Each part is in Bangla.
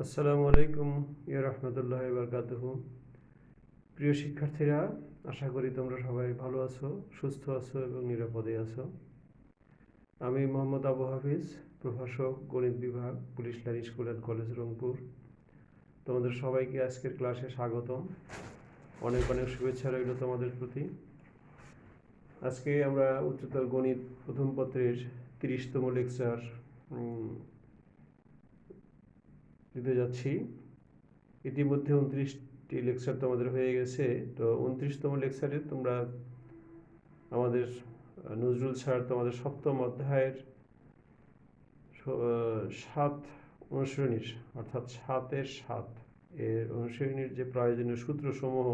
আসসালামু আলাইকুম ইয়া রাহমাতুল্লাহি ওয়া বারাকাতুহু। প্রিয় শিক্ষার্থীরা, আশা করি তোমরা সবাই ভালো আছো, সুস্থ আছো এবং নিরাপদে আছো। আমি মোহাম্মদ আবু হাফিজ, প্রভাষক, গণিত বিভাগ, police line school and college, Rangpur. তোমাদের সবাইকে আজকের ক্লাসে স্বাগতম। অনেক অনেক শুভেচ্ছা রইল তোমাদের প্রতি। আজকে আমরা উচ্চতর গণিত প্রথম পত্রের 30তম লেকচার দিতে যাচ্ছি। ইতিমধ্যে 29টি লেকচার তোমাদের হয়ে গেছে। তো 29তম লেকচারে তোমরা আমাদের নজরুল স্যার তোমাদের সপ্তম অধ্যায়ের 7 অনুশীলনীর অর্থাৎ 7 এর অনুশীলনীর যে প্রয়োজনীয় সূত্রসমূহ,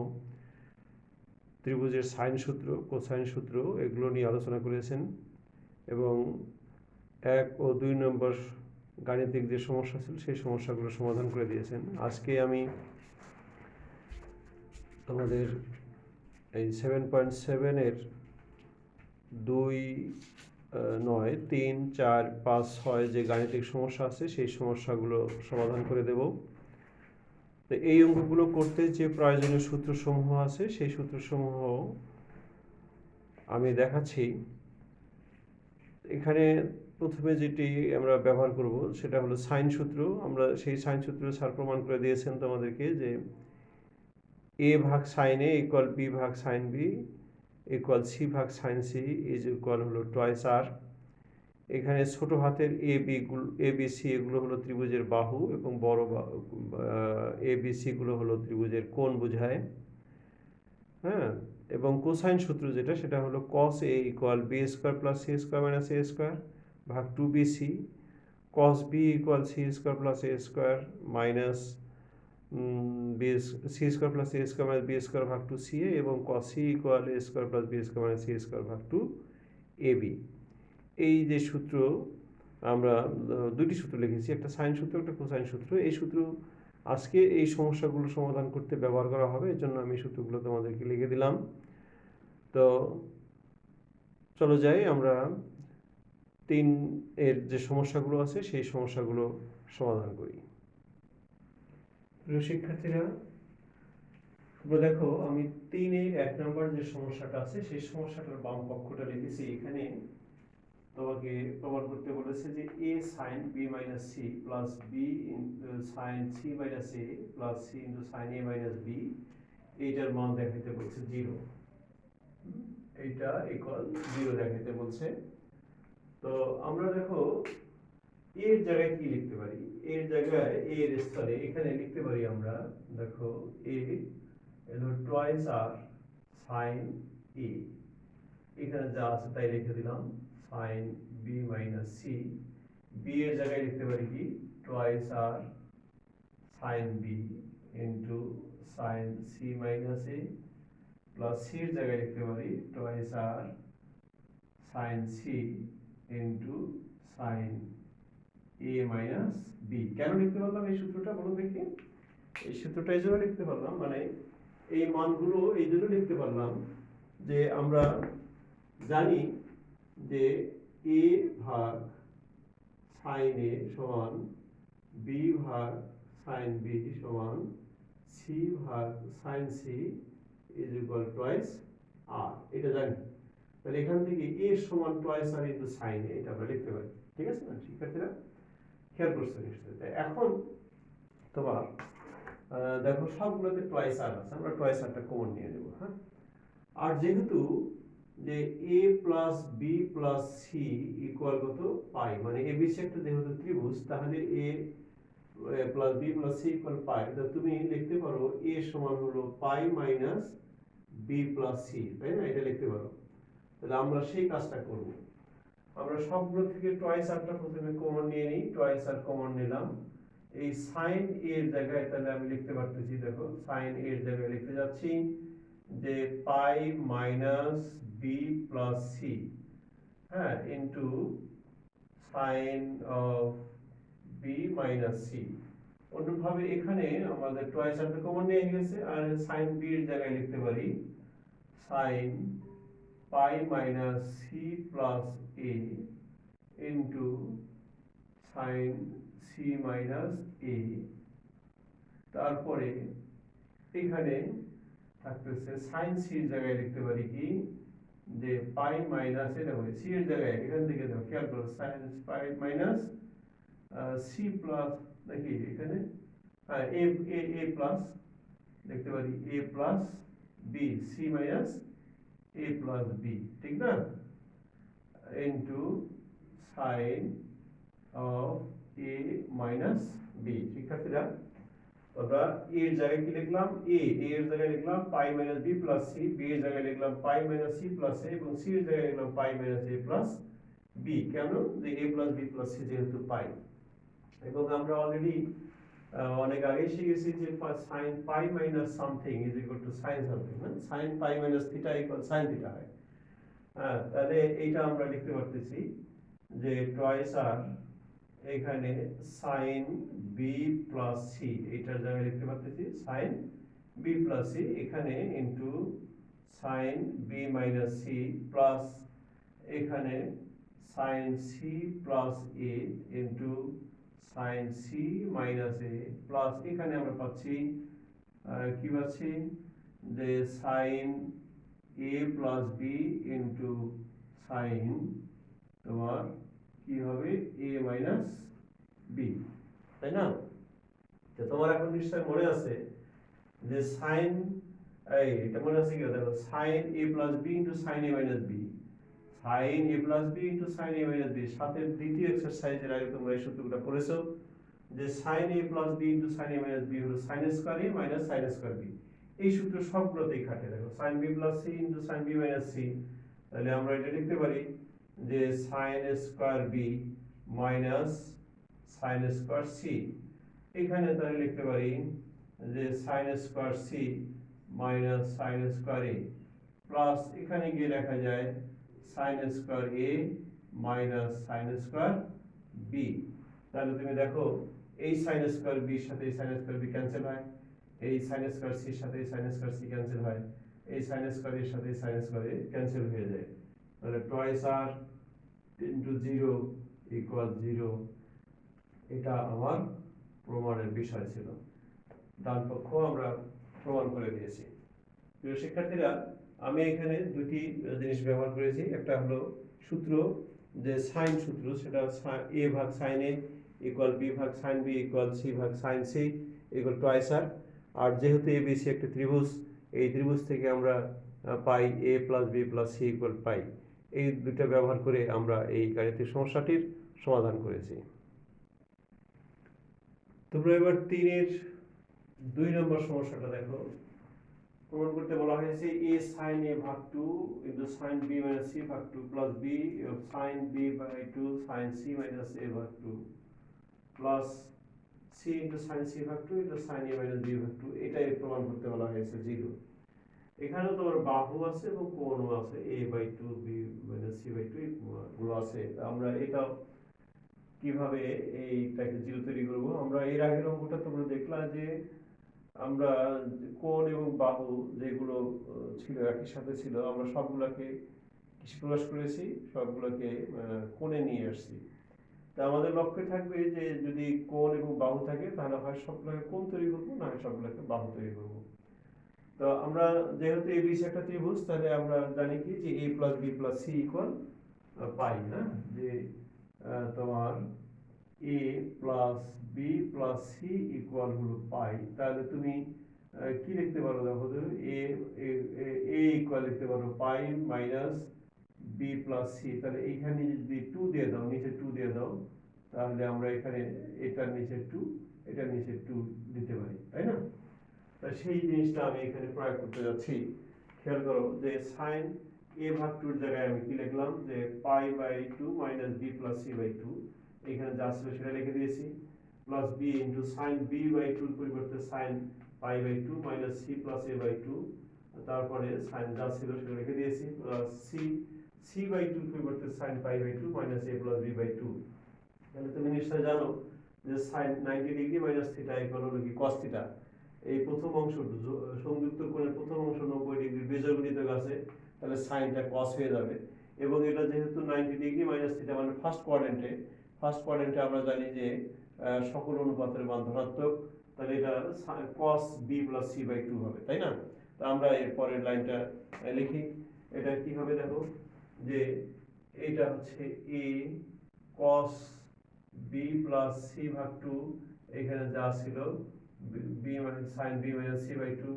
ত্রিভুজের সাইন সূত্র, কোসাইন সূত্র, এগুলো নিয়ে আলোচনা করেছেন এবং 1 ও 2 নম্বর গাণিতিক যে সমস্যা ছিল সেই সমস্যাগুলো সমাধান করে দিয়েছেন। আজকে আমি তোমাদের এই 7.7-এর 2, 9, 3, 4, 5, 6 যে গাণিতিক সমস্যা আছে সেই সমস্যাগুলো সমাধান করে দেব। তো এই অঙ্কগুলো করতে যে প্রয়োজনীয় সূত্রসমূহ আছে সেই সূত্রসমূহ আমি দেখাচ্ছি। এখানে প্রথমে যেটি আমরা ব্যবহার করব সেটা হলো সাইন সূত্র। আমরা সেই সাইন সূত্র স্যার প্রমাণ করে দিয়েছেন তোমাদেরকে যে a ভাগ সাইন a ইকুয়াল b ভাগ সাইন b ইকুয়াল c ভাগ সাইন c ইজ ইকুয়াল হলো টয়েস r। এখানে ছোট হাতের এ বি সি এগুলো হলো ত্রিভুজের বাহু এবং বড় এ বি সি গুলো হলো ত্রিভুজের কোণ বোঝায়। হ্যাঁ, এবং কোসাইন সূত্র যেটা সেটা হলো cos A equal B square plus C square minus A square ভাগ 2bc, cos B equal C square plus A square minus C square plus A square minus B square ভাগ 2ca এবং cos C equal A square plus B square minus C square ভাগ 2ab। এই যে সূত্র আমরা দুটি সূত্র লিখেছি, একটা সাইন সূত্র, একটা কোসাইন সূত্র। এই সূত্র আজকে এই সমস্যাগুলো সমাধান করতে ব্যবহার করা হবে, এর জন্য আমি সূত্রগুলো তোমাদেরকে লিখে দিলাম। তো চলো যাই আমরা 3 এর যে সমস্যাগুলো আছে সেই সমস্যাগুলো সমাধান করি। প্রিয় শিক্ষার্থীরা, দেখো আমি 3-এর 1 নম্বর যে সমস্যাটা আছে সেই সমস্যাটার বাম পক্ষটা লিখেছি। এখানে তোমাকে প্রমাণ করতে বলেছে যে a sin b minus c plus b sin c minus a plus c into sin a minus b এইটার মান দেখাতে বলছে 0। এইটা ইকুয়াল 0 দেখাতে বলছে। তো আমরা দেখো এর জায়গায় কি লিখতে পারি, এর জায়গায় এর স্থলে এখানে লিখতে পারি আমরা। দেখো a হলো টয়েস আর sin a, এখানে যা আছে তাই লিখে দিলাম sin b minus c। b এর জায়গায় লিখতে পারি কি twice R sin b into sin c minus a plus c এর জায়গায় লিখতে পারি twice R sin c into sin a minus b। কেন লিখতে পারলাম এই সূত্রটা বলো দেখি? এই সূত্রটা এই জন্য লিখতে পারলাম, মানে এই মানগুলো এই জন্য লিখতে পারলাম যে আমরা জানি যে a ভাগ sin a সমান b ভাগ sin b সমান c ভাগ sin c is equal twice r, এটা জানি। তাহলে এখান থেকে a সমান twice r into sin a এটা আমরা লিখতে পারি। ঠিক আছে না শিক্ষার্থীরা? খেয়াল করছো নিশ্চয়ই। এখন তোমার দেখো সবগুলোতে twice r আছে, আমরা twice rটা কমন নিয়ে নেব। হ্যাঁ, আর যেহেতু যে a plus B plus C equal কত পাই, মানে এবিসি একটা যেহেতু ত্রিভুজ তাহলে a plus B plus C equal pi. তো তুমি লিখতে পারো a সমান হলো pi minus B plus C, তাই না? এটা লিখতে পারো। তাহলে আমরা সেই কাজটা করব। আমরা সবগুলো থেকে টয়েস আরটা প্রথমে কমন নিয়ে নিই। টয়েস আর কমন নিলাম। এই সাইন এর জায়গায় তাহলে আমি লিখতে পারতেছি, দেখো সাইন এর জায়গায় লিখতে যাচ্ছি যে pi minus B plus C, হ্যাঁ, into sine of B minus C. অন্যভাবে এখানে আমাদের টয়েস আরটা কমন নিয়ে গেছে, আর সাইন বি এর জায়গায় লিখতে পারি sine pi minus C plus A into sine C minus A তারপরে এখানে থাকতেছে সাইন সি এর জায়গায় লিখতে পারি কি যে পাই মাইনাস এটা হবে সি এর জায়গায় এখান থেকে দাও খেয়াল করো sine pi minus C plus নাকি এখানে হ্যাঁ এ এ এ প্লাস লিখতে পারি A plus B C minus A plus B ঠিক না into sine of A minus B শিক্ষার্থীরা আমরা এর জায়গায় কি লিখলাম এ এর জায়গায় লিখলাম pi minus B plus C B এর জায়গায় লিখলাম pi minus C plus A এবং সি এর জায়গায় লিখলাম pi minus A plus B কেন যে A plus B plus C যেহেতু পাই এবং আমরা অলরেডি অনেক আগে শিখেছি যে sin pi minus something is equal to sin something না sin pi minus theta equal sin theta হয় হ্যাঁ তাহলে এইটা আমরা লিখতে পারতেছি যে টয়েস আর এখানে sin b প্লাস c এটার জায়গায় লিখতে পারতেছি sin b প্লাস c এখানে into sin b minus c plus এখানে sin c plus a into sin c minus a plus এখানে আমরা পাচ্ছি কি পাচ্ছি যে sin a plus b into sin তোমার কি হবে a মাইনাস b তাই না তো তোমার এখন নিশ্চয়ই মনে আছে যে sin এটা মনে আছে কি দেখো sin a plus b into sin a minus b sin a plus b into sin a minus b সাথে দ্বিতীয় এক্সারসাইজের আগে তোমরা এই সূত্রটা পড়েছো যে sin a plus b into sin a minus b হলো sin square a minus sin square b এই সূত্র সবগুলোতেই খাটে দেখো sin b plus c into sin b minus c তাহলে আমরা এটা লিখতে পারি যে sin square b minus sin square c এখানে তাহলে লিখতে পারি যে sin square c minus sin square a plus এখানে গিয়ে লেখা যায় sin square a minus sin square b তাহলে তুমি দেখো এই sin স্কয়ার b এর সাথে এই sin স্কয়ার b ক্যান্সেল হয় এই sin স্কয়ার c এর সাথে এই sin স্কয়ার c ক্যান্সেল হয় এই sin স্কয়ার এর সাথে এই sin স্কয়ার a ক্যান্সেল হয়ে যায় তাহলে টয়েস r ইনটু 0 ইকুয়াল 0 এটা আমার প্রমাণের বিষয় ছিল ডান পক্ষ আমরা প্রমাণ করে দিয়েছি প্রিয় শিক্ষার্থীরা আমি এখানে দুটি জিনিস ব্যবহার করেছি একটা হলো সূত্র যে সাইন সূত্র সেটা a ভাগ sin a ইকুয়াল b ভাগ sin b ইকুয়াল c ভাগ sin c equal twice r আর যেহেতু abc একটা ত্রিভুজ এই ত্রিভুজ থেকে আমরা পাই a plus b plus c equal pi এই দুটো ব্যবহার করে আমরা এই গাণিতিক সমস্যাটির সমাধান করেছি তোমরা এবার 3 এর 2 নম্বর সমস্যাটা দেখো প্রমাণ করতে বলা হয়েছে a sin a ভাগ 2 into sin b minus c ভাগ 2 plus b of sin b by 2 sin c minus a ভাগ 2 plus c into sin c ভাগ 2 into sin a minus b ভাগ 2 এটাই প্রমাণ করতে বলা হয়েছে 0 এখানে তোমার বাহু আছে এবং কোণও আছে a by 2 b minus c by 2 গুলো আছে আমরা এটাও কিভাবে এইটাকে 0 তৈরি করব আমরা এর আগের অঙ্কটা তোমরা দেখলা যে আমরা কোণ এবং বাহু যেগুলো ছিল একই সাথে ছিল আমরা সবগুলোকে কিসে প্রকাশ করেছি সবগুলোকে কোণে নিয়ে আসছি তা আমাদের লক্ষ্য থাকবে যে যদি কোণ এবং বাহু থাকে তাহলে হয় সবগুলোকে কোণ তৈরি করবো না হয় সবগুলোকে বাহু তৈরি করবো তো আমরা যেহেতু ABC একটা ত্রিভুজ তাহলে আমরা জানি কি যে a plus b plus c equal পাই না যে তোমার a plus b plus c equal হলো পাই তাহলে তুমি কি লিখতে পারো দেখো তো a ইকুয়াল লিখতে পারো পাই মাইনাস b plus c তাহলে এইখানে যদি 2 দিয়ে দাও নিচে 2 দিয়ে দাও তাহলে আমরা এখানে এটার নিচে 2 এটার নিচে 2 দিতে পারি তাই না তা সেই জিনিসটা আমি এখানে প্রয়োগ করতে যাচ্ছি খেয়াল করো যে sin a ভাগ 2 এর জায়গায় আমি কি লিখলাম যে pi by 2 minus b plus c by 2 এখানে যা ছিল সেটা লিখে দিয়েছি plus b into sin b by 2 এর পরিবর্তে sin pi by 2 minus c plus a by 2 তারপরে sin যা ছিল সেটা লিখে দিয়েছি প্লাস c বাই 2 এর পরিবর্তে sin pi by 2 minus a plus b by 2 তাহলে তুমি নিশ্চয়ই জানো যে sin 90 degree minus theta equal হলো কি cos থিটা এই প্রথম অংশ সংযুক্ত কোণের প্রথম অংশ 90 ডিগ্রি বেজোড় গুণিতক আছে তাহলে সাইনটা cos হয়ে যাবে এবং এটা যেহেতু 90 ডিগ্রি মাইনাস থিটা মানে ফার্স্ট কোয়াড্রেন্টে আমরা জানি যে সকল অনুপাতের মান ধনাত্মক, তাহলে এটা cos b plus c by 2 হবে, তাই না? তো আমরা এর পরের লাইনটা লিখি। এটা কি হবে দেখো, যে এটা হচ্ছে a cos b plus c ভাগ 2, এখানে যা ছিল b মানে sin b minus c by 2,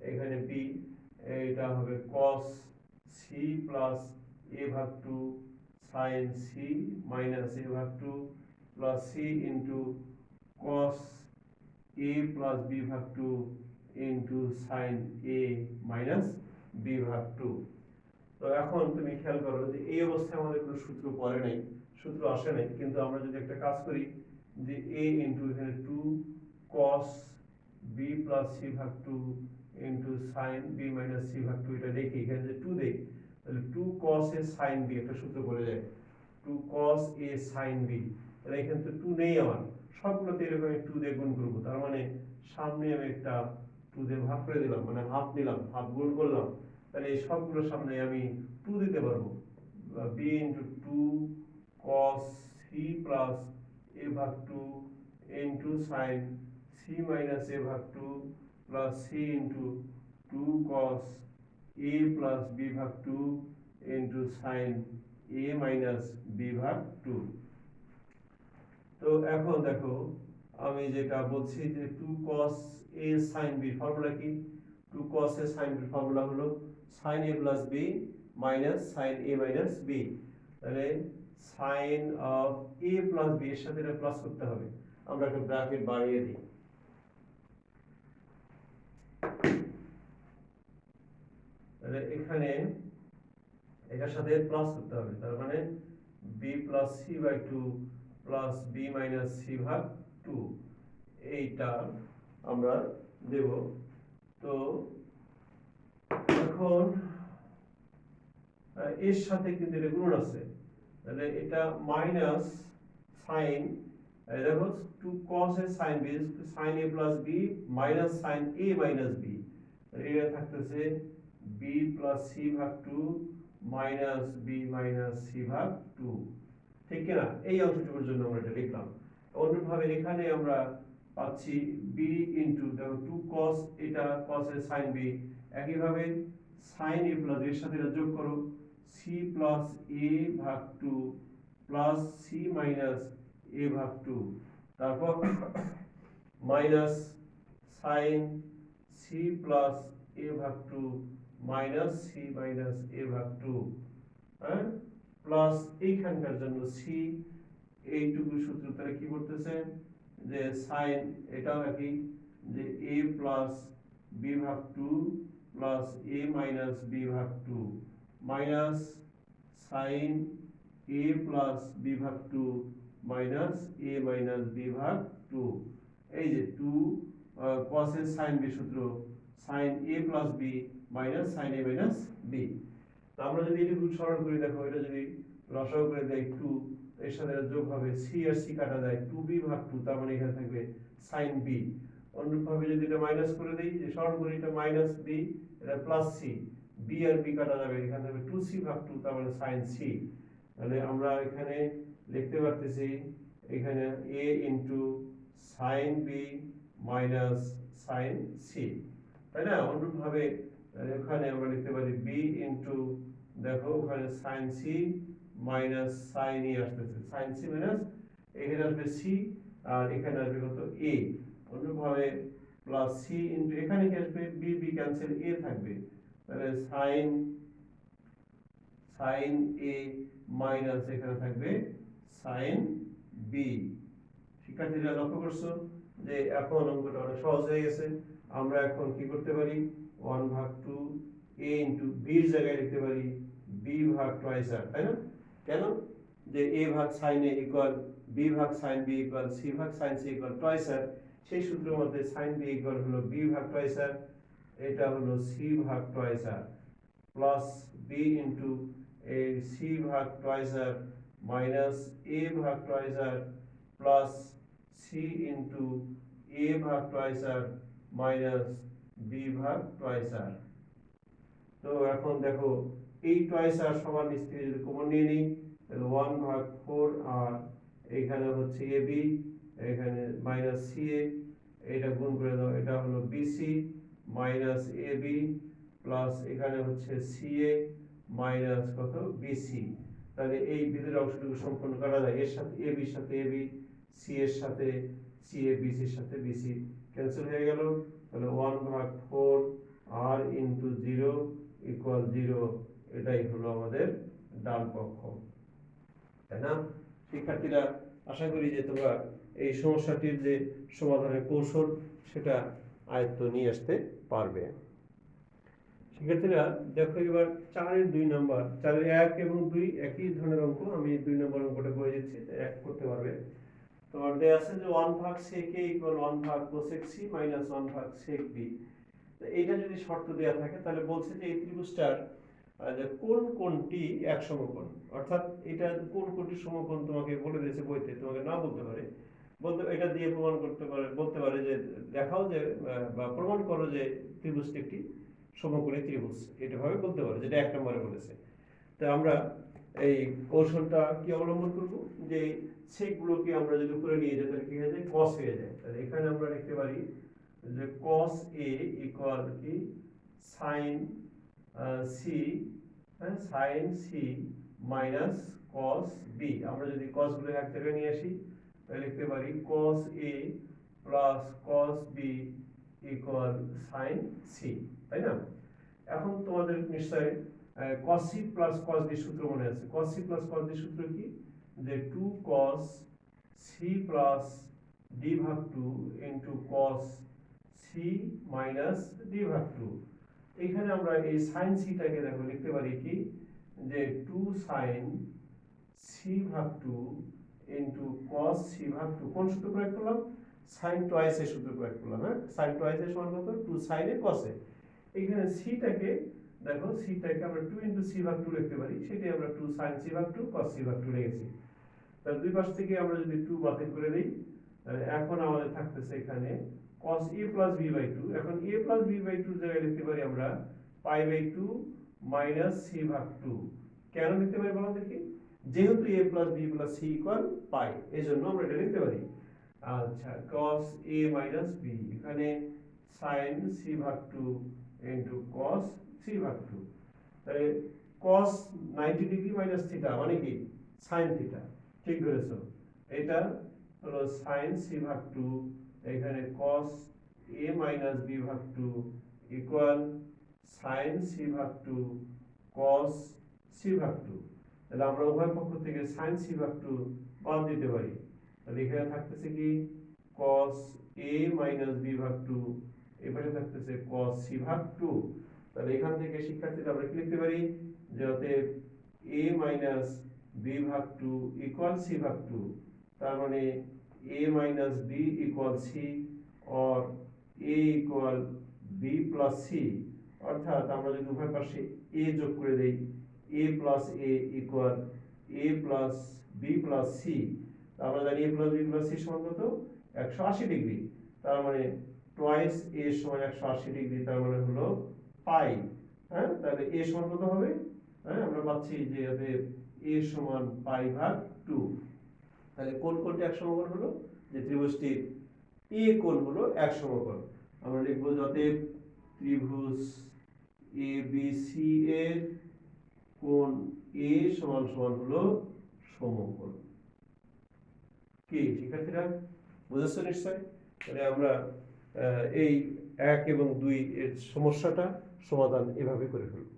এখানে b, এটা হবে cos c প্লাস a ভাগ 2 sin c মাইনাস a ভাগ 2 plus c into cos a plus b ভাগ 2 into sin a minus b ভাগ 2। তো এখন তুমি খেয়াল করো যে এই অবস্থায় আমাদের কোনো সূত্র পড়ে নাই, সূত্র আসে নাই, কিন্তু আমরা যদি একটা কাজ করি যে a ইন্টু এখানে 2 cos b প্লাস c ভাগ 2 into sin b minus c ভাগ 2, এটা দেখি এখানে যে 2 দেই, তাহলে 2 cos a sin b একটা সূত্র পড়ে যায়, 2 cos a sin b। তাহলে এখানে তো 2 নেই, আমার সবগুলোতে এরকম 2 দিয়ে গুণ করবো, তার মানে সামনে আমি একটা 2 দিয়ে ভাগ করে দিলাম, মানে হাফ নিলাম, হাফ গুণ করলাম, তাহলে এই সবগুলোর সামনে আমি 2 দিতে পারবো, b into 2 cos c plus a ভাগ 2 into sin c minus a ভাগ 2 plus c into 2 cos a plus b ভাগ 2 into sin a minus b ভাগ 2। তো এখন দেখো আমি যেটা বলছি যে 2 cos a sin b formula কি, 2 cos a sin b formula হলো sin a plus b minus sin a minus b। তাহলে sin of a plus b এর সাথে এটা প্লাস করতে হবে, আমরা একটা ব্র্যাকেট বাড়িয়ে দিই, তাহলে এখানে এটার সাথে প্লাস করতে হবে, তার মানে b plus c by 2 plus b minus c ভাগ 2, এইটা আমরা দেব। তো এখন এর সাথে কিন্তু এটা গুণ আছে, তাহলে এটা মাইনাস সাইন, দেখো 2 cos a sin b sin a plus b minus sin a minus b, এটা থাকতেছে b প্লাস c ভাগ 2 মাইনাস b মাইনাস c ভাগ 2, ঠিক কি না? এই অংশটুকুর জন্য আমরা এটা লিখলাম। অনুরূপভাবে এখানে আমরা পাচ্ছি b ইনটু, দেখো 2 cos, এটা cos এর sin b, একইভাবে sin a প্লাস এর সাথে এটা যোগ করো c প্লাস a ভাগ 2 প্লাস c মাইনাস a ভাগ 2, তারপর minus sin c plus a ভাগ 2 মাইনাস c মাইনাস a ভাগ 2, হ্যাঁ, প্লাস এইখানকার জন্য c, এইটুকু সূত্র তাহলে কি করতেছে যে sin, এটাও একই, যে a প্লাস b ভাগ 2 প্লাস a মাইনাস b ভাগ 2 minus sin a plus b ভাগ 2 মাইনাস a মাইনাস b ভাগ 2। এই যে 2 cos এর sin b সূত্র sin a plus b minus sin a minus b। তো আমরা যদি এটুকু সরল করি, দেখো এটা যদি লসাগু করে দেই 2, এর সাথে যোগ হবে c আর c কাটা যায় 2b ভাগ 2, তার মানে এখানে থাকবে sin b। অনুরূপভাবে যদি এটা মাইনাস করে দেই, যে সরল করি, এটা মাইনাস b, এটা প্লাস c, b আর b কাটা যাবে, এখানে থাকবে 2c ভাগ 2, তার মানে sin c। তাহলে আমরা এখানে লিখতে পারতেছি এখানে a into sin b minus sin c, তাই না? অনুরূপভাবে এখানে আমরা লিখতে পারি b ইনটু, দেখো ওখানে sin c minus sin e আসতেছে, sin c মাইনাস, এখানে আসবে c আর এখানে আসবে কত a, অনুরূপভাবে প্লাস c ইনটু, এখানে কি আসবে b, b ক্যান্সেল, a থাকবে, তাহলে sin a মাইনাস এখানে থাকবে sin b। শিক্ষার্থীরা লক্ষ্য করছো যে এখন অঙ্কটা অনেক সহজ হয়ে গেছে। আমরা এখন কি করতে পারি, 1 ভাগ 2 a ইনটু b এর জায়গায় লিখতে পারি b ভাগ টুয়াইস r, তাই না? কেন? যে a ভাগ sin a ইকুয়াল b ভাগ sin b ইকুয়াল c ভাগ sin c equal twice r, সেই সূত্রের মধ্যে sin b ইকুয়াল হলো b ভাগ টুয়াইস r, এটা হলো c ভাগ twice r, plus b into এই c ভাগ টুয়াইস r মাইনাস a ভাগ twice r plus c into a ভাগ টুয়াইস r মাইনাস b ভাগ টুয়াইস r। তো এখন দেখো এই টুয়াইস r সমান নিচ থেকে যদি কমন নিয়ে নিই, তাহলে 1 ভাগ 4 r, এখানে হচ্ছে ab এখানে মাইনাস সি এ, এটা গুণ করে দাও, এটা হলো বিসি মাইনাস এ বি প্লাস এখানে হচ্ছে সি এ মাইনাস কত বিসি। তাহলে এই ভিতরের অংশটুকু সম্পূর্ণ কাটা যায়, এর সাথে এ বির সাথে এ বি, সি এর সাথে সি এ, বিসির সাথে বিসি ক্যান্সেল হয়ে গেল। তাহলে 1/4 আর ইন্টু 0 ইকুয়াল 0, এটাই হলো আমাদের ডান পক্ষ, তাই না? শিক্ষার্থীরা, আশা করি যে তোমরা এই সমস্যাটির যে সমাধানের কৌশল সেটা আয়ত্ত নিয়ে আসতে পারবে। শিক্ষার্থীরা দেখো, এবার 4-এর 2 নম্বর, 4-এর 1 এবং 2 একই ধরনের অঙ্ক, আমি 2 নম্বর অঙ্কটা করে দিচ্ছি, 1 করতে পারবে। তোমার দেয়া আছে যে 1/sec a equal 1/cosec c minus 1/sec b। তো এইটা যদি শর্ত দেয়া থাকে তাহলে বলছে যে এই ত্রিভুজটার যে কোন কোনটি এক সমকোণ, অর্থাৎ এটা কোন কোনটি সমকোণ তোমাকে বলে দিয়েছে বইতে, তোমাকে না বলতে পারে, বলতে এটা দিয়ে প্রমাণ করতে পারে, বলতে পারে যে দেখাও যে বা প্রমাণ করো যে ত্রিভুজটি একটি সমকোণী ত্রিভুজ, এটা ভাবে বলতে পারে, যেটা 1 নম্বরে বলেছে। তো আমরা এই কৌশলটা কি অবলম্বন করব, যে সেকগুলোকে আমরা যদি উপরে নিয়ে যাই তাহলে কি হয়ে যায়, cos হয়ে যায়। তাহলে এখানে আমরা লিখতে পারি যে cos a ইকুয়াল কি sin c, হ্যাঁ, sin c minus cos b। আমরা যদি cos গুলো এক জায়গায় নিয়ে আসি তাহলে লিখতে পারি cos a plus cos b equal sin c, তাই না? এখন তোমাদের নিশ্চয় cos c plus cos d সূত্র মনে আছে। cos c plus cos d সূত্র কি, যে 2 cos c প্লাস d ভাগ 2 into cos c minus d ভাগ 2। এখানে আমরা এই sin c টাকে দেখো লিখতে পারি কি, যে 2 sin c ভাগ 2 ইনটু cos c ভাগ 2। কোন সূত্র প্রয়োগ করলাম, sin টুয়াইস এর সূত্র প্রয়োগ করলাম। হ্যাঁ, sin টুয়াইস এর সমান কত, 2 sin এ cos এ। এখানে c টাকে দেখো, c টাকে আমরা 2 ইনটু c ভাগ 2 লিখতে পারি, সেটাই আমরা 2 sin c ভাগ 2 cos c ভাগ 2 লিখেছি। তাহলে দুই পাশ থেকে আমরা যদি 2 বাতিল করে দেই, তাহলে এখন আমাদের থাকতেছে এখানে cos a plus b by 2। এখন a প্লাস b বাই 2 জায়গায় লিখতে পারি আমরা পাই বাই 2 মাইনাস c ভাগ 2। কেন লিখতে পারি বলো দেখি, যেহেতু a plus b plus c equal পাই, এজন্য আমরা এটা লিখতে পারি। আচ্ছা, cos a মাইনাস b, এখানে sin c ভাগ 2 ইনটু cos c ভাগ 2। তাহলে cos 90 ডিগ্রি মাইনাস থিটা মানে কি sin থিটা, ঠিক ধরেছো। এটা হলো sin c ভাগ 2, এখানে cos a মাইনাস b ভাগ 2 ইকুয়াল sin c ভাগ 2 cos c ভাগ 2। তাহলে আমরা উভয় পক্ষ থেকে sin c ভাগ 2 বাদ দিতে পারি। তাহলে এখানে থাকতেছে কি cos a মাইনাস b ভাগ 2, এবারে থাকতেছে cos c ভাগ 2। তাহলে এখান থেকে শিক্ষার্থীরা আমরা কি লিখতে পারি, যে অতএব a মাইনাস b ভাগ 2 ইকুয়াল c ভাগ 2। তার মানে a minus b equal c और a equal b plus c। অর্থাৎ আমরা যদি উভয় পাশে a যোগ করে দেই, a plus a equal a plus b plus c। আমরা জানি a plus b plus c সমান কত, 180 ডিগ্রি। তার মানে টুয়াইস a সমান 180 ডিগ্রি, তার মানে হলো পাই। হ্যাঁ, তাহলে a সমান কত হবে, হ্যাঁ আমরা পাচ্ছি যে a সমান পাই ভাগ 2। তাহলে কোন কোনটি এক সমকোণ হলো, যে ত্রিভুজটির a কোণ হলো এক সমকোণ। আমরা লিখব যাতে ত্রিভুজ ABC এর কোণ a সমান সমান হলো সমকোণ। কি শিক্ষার্থীরা, বুঝেছো নিশ্চয়? তাহলে আমরা এই 1 এবং 2 এর সমস্যাটা সমাধান এভাবে করে ফেলব।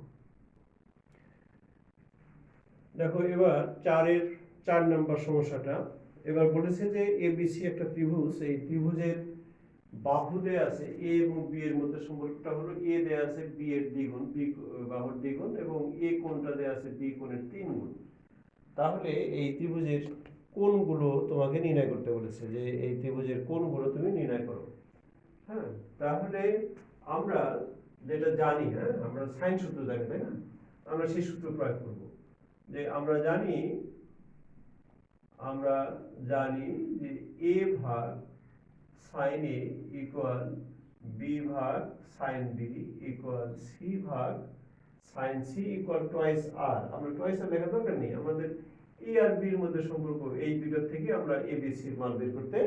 দেখো এবার 4 নম্বর সমস্যাটা। এবার বলেছে যে ABC একটা ত্রিভুজ, এই ত্রিভুজের বাহু দেয়া আছে a এবং b এর মধ্যে সম্পর্কটা হলো a দেয়া আছে b এর দ্বিগুণ, b বাহুর দ্বিগুণ, এবং a কোণটা দেয়া আছে b কোণের 3 গুণ। তাহলে এই ত্রিভুজের কোণগুলো তোমাকে নির্ণয় করতে বলেছে, যে এই ত্রিভুজের কোণগুলো তুমি নির্ণয় করো। হ্যাঁ, তাহলে আমরা যেটা জানি, হ্যাঁ আমরা সাইন সূত্র জানি, তাই না? আমরা সেই সূত্র প্রয়োগ করব, যে আমরা জানি যে a ভাগ sin a ইকুয়াল b ভাগ sin b ইকুয়াল c ভাগ sin c equal twice r। আমরা টুয়াইস আর লেখার দরকার নেই, আমাদের a আর b এর মধ্যে সম্পর্ক এই দুইটা থেকে আমরা abc এর মান বের করতে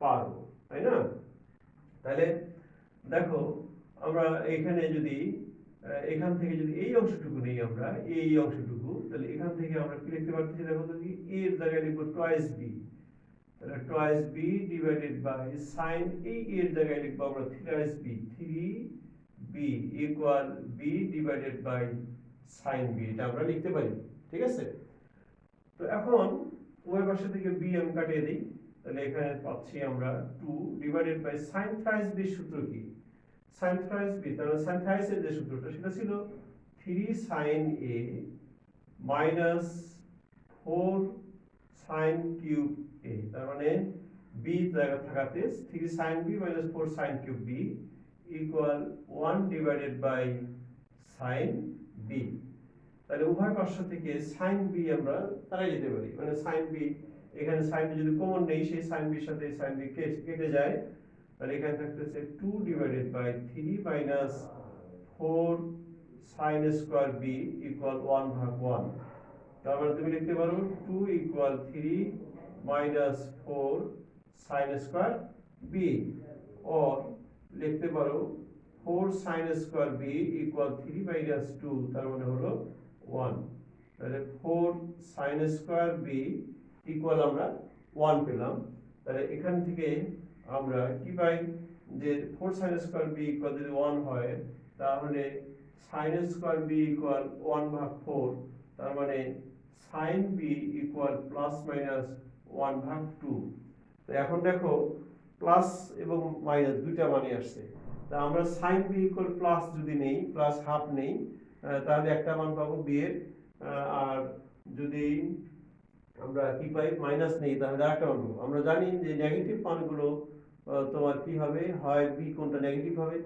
পারবো, তাই না? তাহলে দেখো আমরা এখানে যদি এখান থেকে যদি এই অংশটুকু নেই, আমরা এই অংশটুকু, তাহলে এখান থেকে আমরা কি লিখতে পারতেছি? দেখো তো কি, a এর জায়গায় লিখবো টয়েস b, তাহলে twice b divided by sine, এই a এর জায়গায় লিখবো আমরা thrice b, 3b equal b divided by sine b, এটা আমরা লিখতে পারি। ঠিক আছে? তো এখন উভয় পাশে থেকে b আমি কাটিয়ে দিই, তাহলে এখানে পাচ্ছি আমরা 2 divided by sine thrice b। সূত্র কি? সাইন থ্রাইস b, তাহলে সাইন থ্রাইস এর যে সূত্রটা সেটা ছিল 3 sine a minus 4 sine cube a, তার মানে b জায়গা থাকাতে 3 sine b minus 4 sine cube b equal 1 divided by sine b। তাহলে উভয় পার্শ্ব থেকে সাইন বি আমরা তারাই যেতে পারি, মানে সাইন বি, এখানে সাইন বি যদি কমন নেই, সেই সাইন বির সাথে সাইন বি কেটে যায়, তাহলে এখানে থাকতেছে 2 divided by 3 minus 4 sine square B equal 1 ভাগ 1। তার মানে তুমি লিখতে পারো 2 equal 3 minus 4 sine square B, or লিখতে পারো 4 sine square B equal 3 minus 2, তার মানে হলো 1। তাহলে 4 সাইন স্কয়ার বি ইকুয়াল আমরা 1 পেলাম। তাহলে এখান থেকে আমরা কি পাই যে 4 সাইন স্কয়ার বি ইকুয়াল যদি 1 হয়, তাহলে সাইন স্কয়ার বি ইকুয়াল 1 ভাগ 4, তার মানে sine B equal plus minus 1 ভাগ 2। তো এখন দেখো প্লাস এবং মাইনাস দুইটা মানে আসছে, তা আমরা সাইন বি ইকুয়াল প্লাস যদি নেই, প্লাস হাফ নেই, তাহলে একটা মান পাবো বি এর, আর যদি আমরা কি পাই মাইনাস নেই, তাহলে আরেকটা মান পাবো। আমরা জানি যে নেগেটিভ মানগুলো তোমার কি হবে, হয় বি কোনটা নেগেটিভ হবে,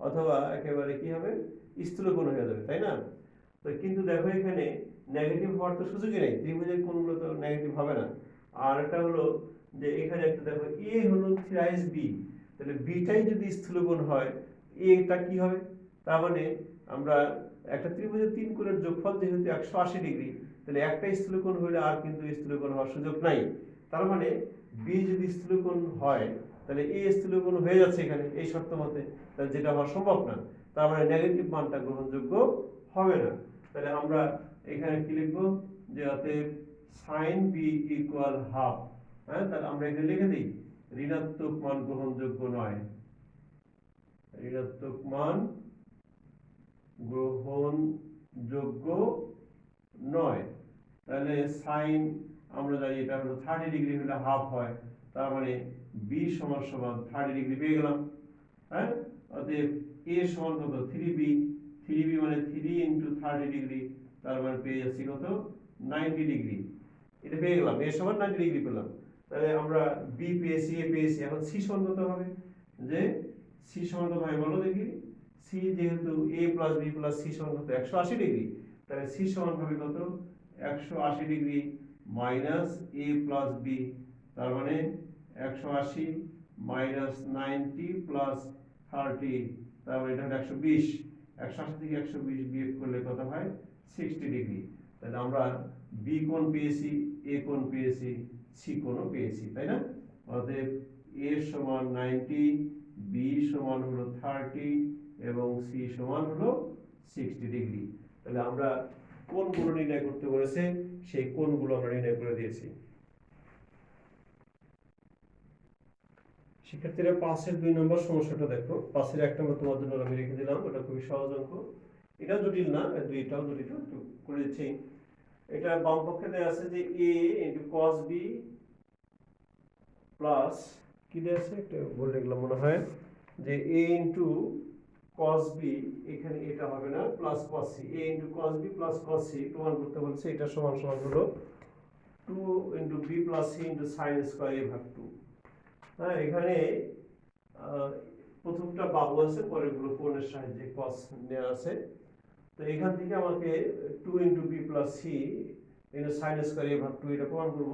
অথবা একেবারে কি হবে, স্থূলকোণ হয়ে যাবে, তাই না? তো কিন্তু দেখো এখানে নেগেটিভ হওয়ার তো সুযোগই নেই, ত্রিভুজের কোণগুলো তো নেগেটিভ হবে না। আর একটা হলো যে এখানে একটা দেখো এ হলো থ্রাইস বি, তাহলে বিটাই যদি স্থূলকোণ হয়, এটা কি হবে? তার মানে আমরা একটা ত্রিভুজের তিন কোণের যোগফল যেহেতু 180 ডিগ্রি, তাহলে একটা স্থূলকোণ হলে আর কিন্তু স্থূলকোণ হওয়ার সুযোগ নাই। তার মানে বি যদি স্থূলকোণ হয়, তাহলে এ স্থূলকোণ হয়ে যাচ্ছে এখানে এই শর্ত মতে, তাহলে যেটা হওয়া সম্ভব না, তার মানে নেগেটিভ মানটা গ্রহণযোগ্য হবে না। তাহলে আমরা এখানে কি লিখবো, যে অতএব সাইন বি ইকুয়াল হাফ। হ্যাঁ, তাহলে আমরা এখানে লিখে দিই ঋণাত্মক মান গ্রহণযোগ্য নয়, ঋণাত্মক মান গ্রহণযোগ্য নয়। তাহলে সাইন আমরা জানি এটা হলো 30 ডিগ্রি হলে হাফ হয়, তার মানে বি সমান সমান 30 ডিগ্রি পেয়ে গেলাম। হ্যাঁ, অতএব এ সমান কত, 3b, 3b মানে 3 ইন্টু 30 ডিগ্রি, তার মানে পেয়ে যাচ্ছি কত, 90 ডিগ্রি। এটা পেয়ে গেলাম, এ সমান 90 ডিগ্রি পেলাম। তাহলে আমরা বি পেয়েছি, এ পেয়েছি, এখন সি সমান কত হবে, যে সি সমান কত হয় বলো দেখি। সি যেহেতু এ প্লাস বি প্লাস সি সমান কত, 180 ডিগ্রি, তাহলে সি সমান হবে কত, 180 degree minus A plus B, তার মানে 180 মাইনাস 90 প্লাস 30, তারপরে এটা হলো 120, 180 থেকে 120 বিয়োগ করলে কত হয়, 60 ডিগ্রি। তাহলে আমরা বি কোণ পেয়েছি, এ কোণ পেয়েছি, সি কোণও পেয়েছি, তাই না? অতএব এ সমান 90, বি সমান হলো 30 এবং সি সমান হলো 60 ডিগ্রি। তাহলে আমরা কোণগুলো নির্ণয় করতে বলেছে, সেই কোণগুলো আমরা নির্ণয় করে দিয়েছি। শিক্ষার্থীরা 5-এর 2 নম্বর সমস্যাটা দেখো। 5-এর 1 নম্বর তোমার জন্য আমি রেখে দিলাম, এটা খুবই সহজ অঙ্ক, এটা জটিল না, দুইটাও জটিল, একটু করে দিচ্ছি। এটা বাম পক্ষে দেয়া আছে যে a into cos b plus কি দেয়া আছে, একটা বলে গেলাম মনে হয়, যে a ইনটু cos b, এখানে এটা হবে না, plus cos c, a into cos b plus cos c প্রমাণ করতে বলছে, এটা সমান সমান হলো 2 into b plus c into sin square a ভাগ 2। হ্যাঁ, এখানে প্রথমটা বাহু আছে, পরেরগুলো কোণের সাহায্যে cos নেওয়া আছে। তো এখান থেকে আমাকে 2 into b plus c into sin square a ভাগ 2 এটা প্রমাণ করব।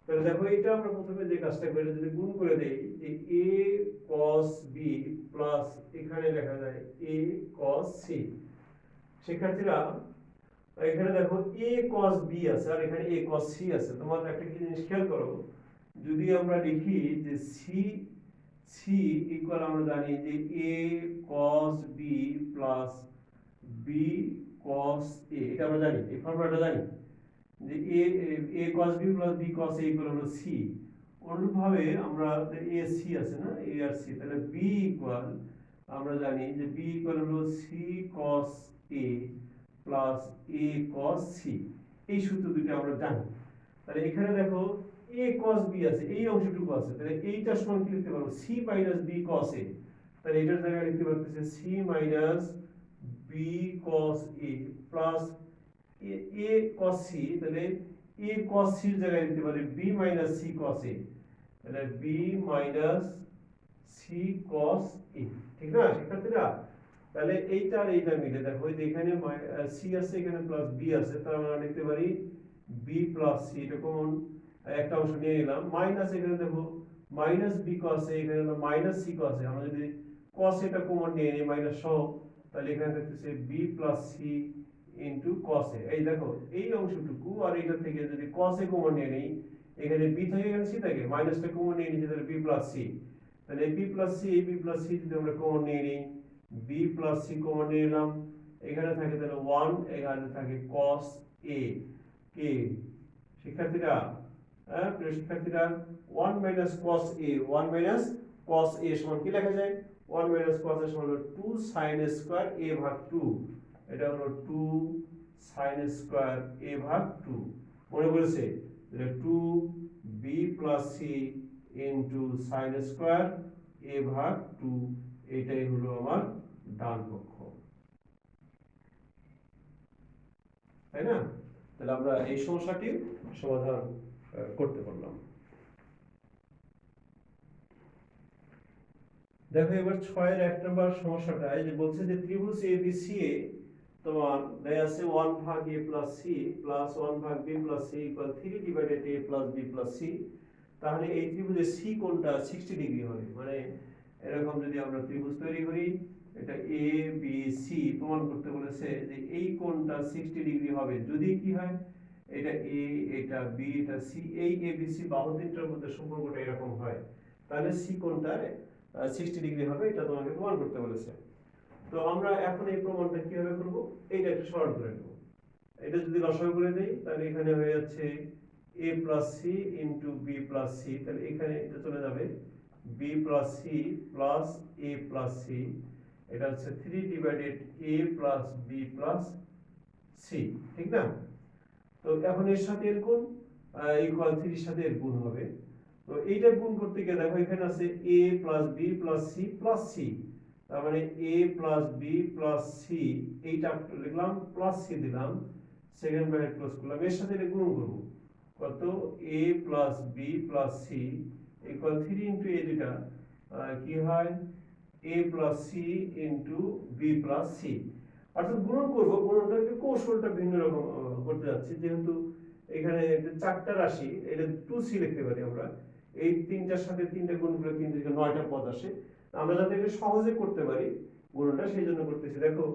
তাহলে দেখো এটা আমরা প্রথমে যে কাজটা করে যদি গুণ করে দেই, যে a cos b প্লাস এখানে লেখা যায় a cos c। শিক্ষার্থীরা এখানে দেখো a cos b আছে আর এখানে a cos c আছে। তোমরা একটা কি জিনিস খেয়াল করো, যদি আমরা লিখি যে সি সি ইকুয়াল আমরা জানি যে এ কস বি প্লাস বি কস এ, এটা আমরা জানি, এই ফর্মুলাটা জানি যে এ কস B plus B cos A equal হলো সি। অনুরূপভাবে আমরা এ সি আছে না, এ আর সি, তাহলে বি ইকুয়াল আমরা জানি যে বি ইকুয়াল হলো সি কস এ প্লাস এ কস সি। এই সূত্র দুটো আমরা জানি। তাহলে এখানে দেখো এ কস বি আছে, এই অংশটুকু আছে, তাহলে এইটা সমান কি লিখতে পারবো, সি মাইনাস বি কস এ। তাহলে এটার জায়গায় লিখতে পারতেছে সি মাইনাস বি কস এ প্লাস এ কস সি, তাহলে এ কস সি এর জায়গায় লিখতে পারি বি মাইনাস সি কস এ, তাহলে বি মাইনাস সি কস এ। ঠিক না শিক্ষার্থীরা? তাহলে এইটা আর এইটা মিলে দেখো এই যে এখানে সি আছে, এখানে প্লাস বি আছে, তার মানে আমরা লিখতে পারি বি প্লাস সি, এটা কমন একটা অংশ নিয়ে নিলাম, মাইনাস এখানে দেখো মাইনাস বি কস এ, এখানে হলো মাইনাস সি কস এ, আমরা যদি কস এটা কমন নিয়ে নিই মাইনাস সহ, তাহলে এখানে দেখতেছে বি প্লাস সি ইনটু কস এ। এই দেখো এই অংশটুকু আর এটা থেকে যদি কস এ কমন নিয়ে নিই, এখানে বি থাকে এখানে সি থাকে, মাইনাসটা কমন নিয়ে নিচ্ছি, তাহলে বি প্লাস সি, তাহলে বি প্লাস সি যদি আমরা কমন নিয়ে নিই, বি প্লাস সি কমন নিয়ে নিলাম, এখানে থাকে তাহলে 1, এখানে থাকে cos a কে। শিক্ষার্থীরা, হ্যাঁ প্রিয় শিক্ষার্থীরা, 1 minus cos a, 1 minus cos a সমান কি লেখা যায়, 1 মাইনাস cos a সমান হলো 2 sin স্কয়ার a ভাগ 2, এটা হলো 2 sin স্কয়ার a ভাগ 2। মনে পড়েছে? তাহলে 2 b plus c into sin square a ভাগ 2, এটাই হলো আমার ডান পক্ষ, তাই না? তাহলে আমরা এই সমস্যাটির সমাধান করতে পারলাম। দেখো এবার 6 এর 1 নম্বর সমস্যাটা, এই যে বলছে যে ত্রিভুজ ABCA তোমার দেয়া আছে 1 ভাগ a প্লাস c প্লাস 1 ভাগ b plus c equal 3 divided a plus b plus c। তাহলে এই ত্রিভুজের c কোণটা 60 ডিগ্রি হবে, মানে এরকম যদি আমরা ত্রিভুজ তৈরি করি, এটা এ বি সি, প্রমাণ করতে বলেছে যে এই কোণটা 60 ডিগ্রি হবে যদি কি হয়, এটা এ, এটা বি, এটা সি, এই এ বি সি বাহু তিনটার মধ্যে সম্পর্কটা এরকম হয়, তাহলে সি কোণটা 60 ডিগ্রি হবে, এটা তোমাকে প্রমাণ করতে বলেছে। তো আমরা এখন এই প্রমাণটা কিভাবে করব, এইটা একটু সরল করে নেব। এটা যদি লসাগু করে দেই, তাহলে এখানে হয়ে যাচ্ছে a plus C into B plus C, তাহলে এখানে এটা চলে যাবে B plus C plus A plus C, এটা হচ্ছে 3 divided a plus B plus C. ঠিক না? তো এখন এর সাথে এর গুণ ইকুয়াল 3 এর সাথে এর গুণ হবে। তো এইটা গুণ করতে গিয়ে দেখো এখানে আছে a plus B plus C plus C, তার মানে a plus B plus C, এইটা লিখলাম প্লাস সি দিলাম, সেকেন্ড ব্র্যাকেট ক্লোজ করলাম, এর সাথে এটা গুণ করব, কত a plus B plus C equal 3 into a, দুটা কি হয় a plus C into B plus C. অর্থাৎ গুণন করব, গুণনটার কৌশলটা ভিন্ন রকম করতে যাচ্ছি, যেহেতু এখানে চারটা রাশি, এটা 2c লিখতে পারি আমরা, এই তিনটার সাথে তিনটা গুণ করলে 3 থেকে 9টা পদ আসে, আমরা যাতে এটা সহজে করতে পারি গুণনটা, সেই জন্য করতেছি। দেখো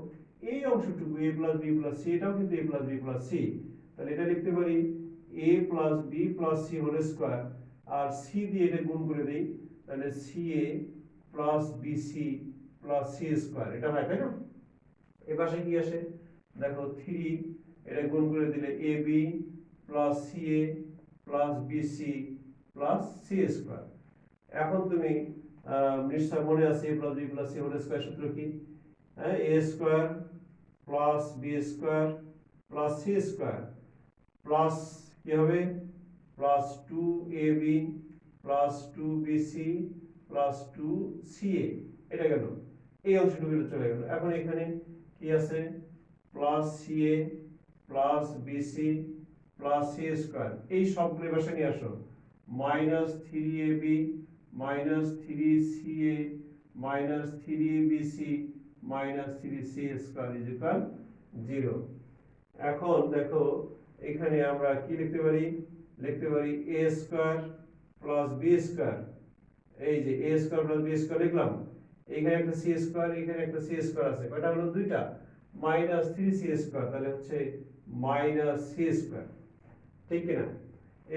এই অংশটুকু a plus B plus C, এটাও কিন্তু a plus B plus C, তাহলে এটা লিখতে পারি a plus B plus C whole square, আর সি দিয়ে এটা গুণ করে দেই, তাহলে C A plus B C plus C square, এটা হয় তাই না? এ পাশে কি আসে দেখো 3, এটা গুণ করে দিলে A B plus C A plus B C plus C square. এখন তুমি নিশ্চয় মনে আছে a plus B plus C whole square সূত্র কি, হ্যাঁ, a square plus B square plus C square plus কি হবে plus 2ab plus 2bc plus 2ca, এটা গেল এই অংশটুকু চলে গেল। এখন এখানে কি আছে plus ca plus bc plus c square, এই সবগুলো বসে নিয়ে আসো, minus 3ab minus 3ca minus 3bc minus 3c square is equal 0। এখন দেখো এখানে আমরা কি লিখতে পারি, লিখতে পারি a square plus b square, এই যে a square plus b square লিখলাম, এখানে একটা c স্কয়ার, এখানে একটা c স্কয়ার আছে, কয়টা হলো দুইটা, মাইনাস 3c স্কয়ার, তাহলে হচ্ছে মাইনাস c স্কয়ার। ঠিক কি না?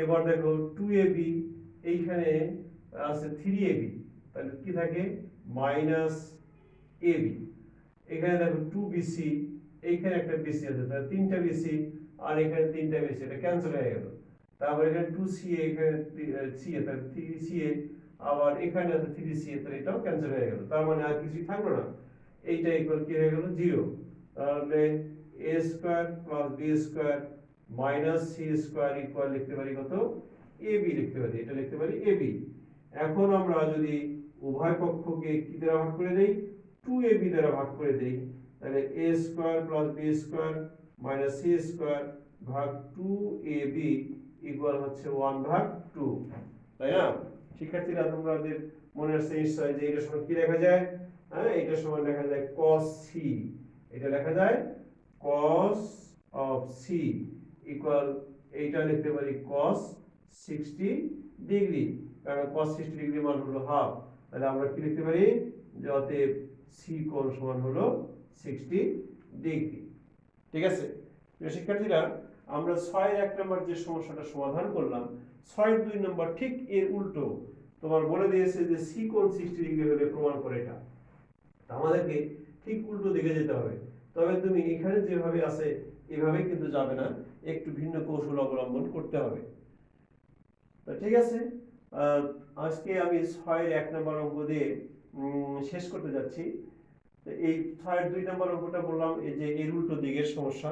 এবার দেখো 2ab, এইখানে আছে 3ab, তাহলে কি থাকে মাইনাস ab। এখানে দেখো 2bc, এইখানে একটা bc আছে, তাহলে তিনটা bc, আর এখানে তিনটা bc, এটা ক্যান্সেল হয়ে গেল। তারপর এখানে 2ca, এখানে ca, তাহলে 3ca, আবার এখানে আছে 3ca, তাহলে এটাও ক্যান্সেল হয়ে গেল। তার মানে আর কিছুই থাকলো না, এইটা ইকুয়াল কি হয়ে গেল 0। তাহলে a square plus b square minus c square equal লিখতে পারি কত, ab লিখতে পারি, এটা লিখতে পারি ab। এখন আমরা যদি উভয় পক্ষকে কি দ্বারা ভাগ করে দেই, 2ab দ্বারা ভাগ করে দেই, তাহলে a square plus b square minus c square ভাগ 2ab ইকুয়াল হচ্ছে 1/2, তাই না? শিক্ষার্থীরা তোমাদের মনে আছে নিশ্চয় যে এটা সমান কি লেখা যায়, হ্যাঁ এটা সমান লেখা যায় cos c, এটা লেখা যায় cos of c ইকুয়াল, এইটা লিখতে পারি cos 60 ডিগ্রি, কারণ cos 60 ডিগ্রি মান হলো হাফ। তাহলে আমরা কি লিখতে পারি যে অতএব c কোণ সমান হলো 60 ডিগ্রি। ঠিক আছে প্রিয় শিক্ষার্থীরা, আমরা 6 এর 1 নম্বর যে সমস্যাটা সমাধান করলাম, 6 এর 2 নম্বর ঠিক এর উল্টো তোমার বলে দিয়েছে যে c কোণ 60 ডিগ্রি হলে প্রমাণ করে এটা। আমাদেরকে ঠিক উল্টো দিকে যেতে হবে। তবে তুমি এখানে যেভাবে আছে এভাবে কিন্তু যাবে না, একটু ভিন্ন কৌশল অবলম্বন করতে হবে। তো ঠিক আছে, আজকে আমি 6 এর 1 নম্বর অঙ্ক দিয়ে শেষ করতে যাচ্ছি। তো এই 6 এর 2 নম্বর অঙ্কটা বললাম এই যে এর উল্টো দিকের সমস্যা।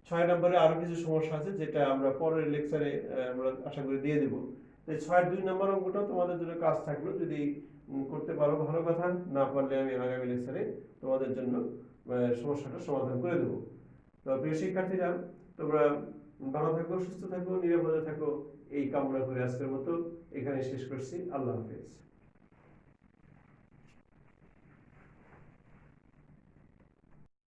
6 নম্বরে আরো কিছু সমস্যা আছে যেটা আমরা পরের লেকচারে আমরা আশা করি দিয়ে দেব। তো 6 এর 2 নম্বর অঙ্কটা তোমাদের জন্য কাজ থাকলো, যদি করতে পারো ভালো কথা, না পারলে আমি আগামী লেকচারে তোমাদের জন্য সমস্যাটা সমাধান করে দেব। তো প্রিয় শিক্ষার্থীরা, তোমরা ভালো থাকো, সুস্থ থাকো, নিরাপদে থাকো, এই কামনা করে আজকের মতো এখানে শেষ করছি। আল্লাহ হাফেজ।